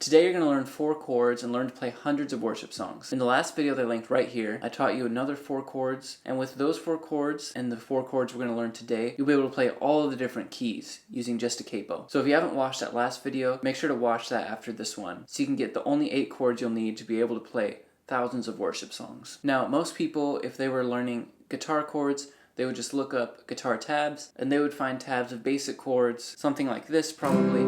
Today you're going to learn 4 chords and learn to play hundreds of worship songs. In the last video that I linked right here, I taught you another 4 chords, and with those 4 chords and the 4 chords we're going to learn today, you'll be able to play all of the different keys using just a capo. So if you haven't watched that last video, make sure to watch that after this one, so you can get the only 8 chords you'll need to be able to play thousands of worship songs. Now, most people, if they were learning guitar chords, they would just look up guitar tabs, and they would find tabs of basic chords, something like this probably.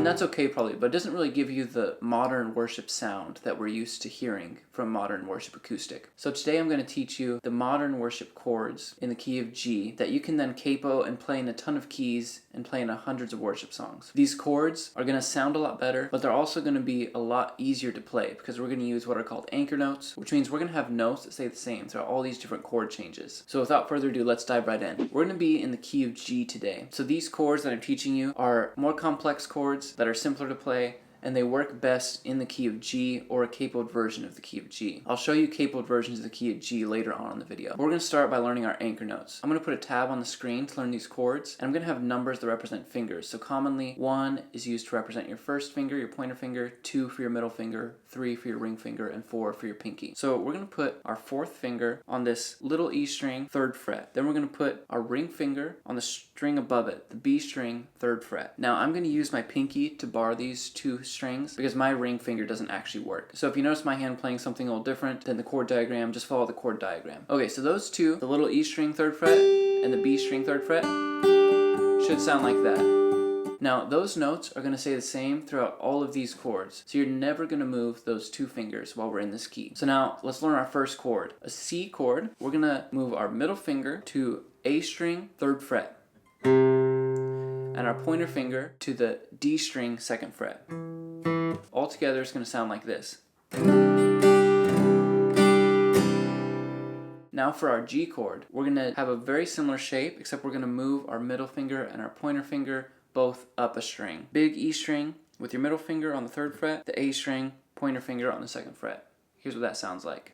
That's okay probably, but it doesn't really give you the modern worship sound that we're used to hearing from modern worship acoustic. So today I'm going to teach you the modern worship chords in the key of G that you can then capo and play in a ton of keys and play in hundreds of worship songs. These chords are going to sound a lot better, but they're also going to be a lot easier to play because we're going to use what are called anchor notes, which means we're going to have notes that stay the same throughout all these different chord changes. So without further ado, let's dive right in. We're going to be in the key of G today. So these chords that I'm teaching you are more complex chords that are simpler to play, and they work best in the key of G or a capoed version of the key of G. I'll show you capoed versions of the key of G later on in the video. We're going to start by learning our anchor notes. I'm going to put a tab on the screen to learn these chords, and I'm going to have numbers that represent fingers. So commonly, 1 is used to represent your first finger, your pointer finger, 2 for your middle finger, 3 for your ring finger, and 4 for your pinky. So we're going to put our 4th finger on this little E string, 3rd fret. Then we're going to put our ring finger on the string above it, the B string, 3rd fret. Now I'm going to use my pinky to bar these 2 strings because my ring finger doesn't actually work. So if you notice my hand playing something a little different than the chord diagram, just follow the chord diagram. Okay, so those two, the little E string 3rd fret and the B string 3rd fret, should sound like that. Now those notes are going to stay the same throughout all of these chords, so you're never going to move those 2 fingers while we're in this key. So now let's learn our first chord, a C chord. We're going to move our middle finger to A string 3rd fret and our pointer finger to the D string 2nd fret. All together it's going to sound like this. Now for our G chord, we're going to have a very similar shape, except we're going to move our middle finger and our pointer finger both up a string. Big E string with your middle finger on the 3rd fret, the A string, pointer finger on the 2nd fret. Here's what that sounds like.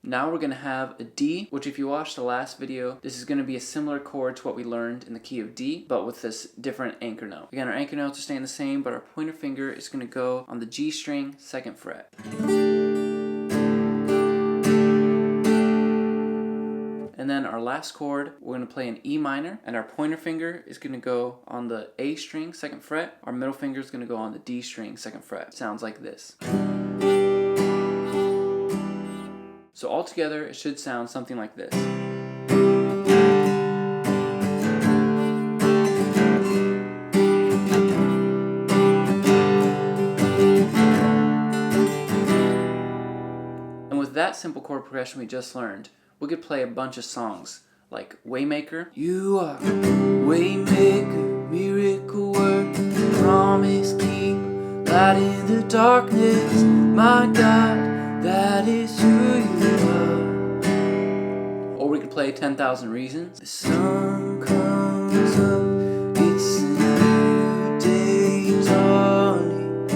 Now we're going to have a D, which if you watched the last video, this is going to be a similar chord to what we learned in the key of D, but with this different anchor note. Again, our anchor notes are staying the same, but our pointer finger is going to go on the G string, 2nd fret. And then our last chord, we're going to play an E minor, and our pointer finger is going to go on the A string, 2nd fret. Our middle finger is going to go on the D string, 2nd fret. It sounds like this. So all together, it should sound something like this. And with that simple chord progression we just learned, we could play a bunch of songs like Waymaker. You are Waymaker, miracle worker, promise keep, light in the darkness, my God. That is who you are. Or we could play 10,000 Reasons. The sun comes up, it's a new day dawning.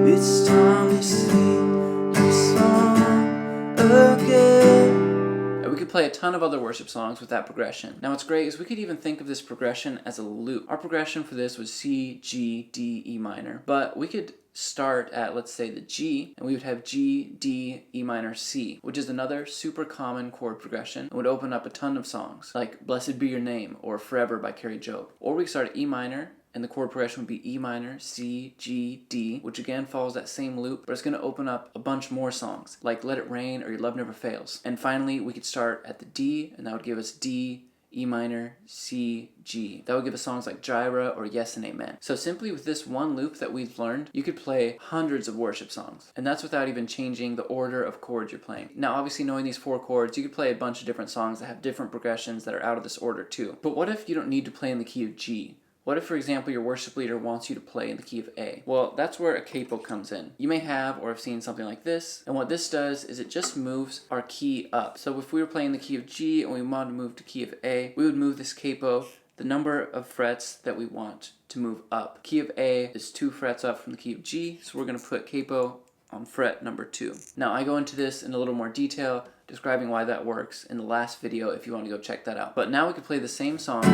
It's time to sing this song again. And we could play a ton of other worship songs with that progression. Now what's great is we could even think of this progression as a loop. Our progression for this was C, G, D, E minor. But we could start at, let's say, the G, and we would have G, D, E minor, C, which is another super common chord progression and would open up a ton of songs, like Blessed Be Your Name or Forever by Carrie Job. Or we could start at E minor, and the chord progression would be E minor, C, G, D, which again follows that same loop, but it's going to open up a bunch more songs, like Let It Rain or Your Love Never Fails. And finally, we could start at the D, and that would give us D, E minor, C, G. That would give us songs like Jireh or Yes and Amen. So simply with this one loop that we've learned, you could play hundreds of worship songs. And that's without even changing the order of chords you're playing. Now obviously knowing these 4 chords, you could play a bunch of different songs that have different progressions that are out of this order too. But what if you don't need to play in the key of G? What if, for example, your worship leader wants you to play in the key of A? Well, that's where a capo comes in. You may have or have seen something like this, and what this does is it just moves our key up. So if we were playing the key of G and we wanted to move to key of A, we would move this capo the number of frets that we want to move up. Key of A is 2 frets up from the key of G, so we're going to put capo on fret number 2. Now I go into this in a little more detail describing why that works in the last video if you want to go check that out. But now we can play the same songs.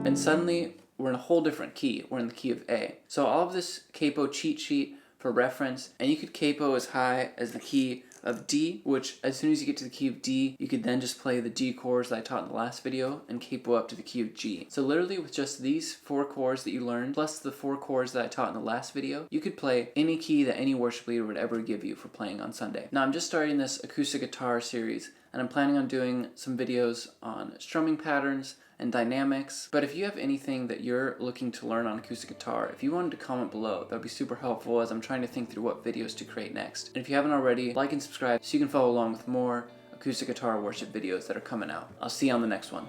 And suddenly we're in a whole different key. We're in the key of A. So all of this capo cheat sheet for reference, and you could capo as high as the key of D, which as soon as you get to the key of D, you could then just play the G chords that I taught in the last video and capo up to the key of G. So literally with just these 4 chords that you learned, plus the 4 chords that I taught in the last video, you could play any key that any worship leader would ever give you for playing on Sunday. Now I'm just starting this acoustic guitar series, and I'm planning on doing some videos on strumming patterns and dynamics. But if you have anything that you're looking to learn on acoustic guitar, if you wanted to comment below, that would be super helpful as I'm trying to think through what videos to create next. And if you haven't already, like and subscribe so you can follow along with more acoustic guitar worship videos that are coming out. I'll see you on the next one.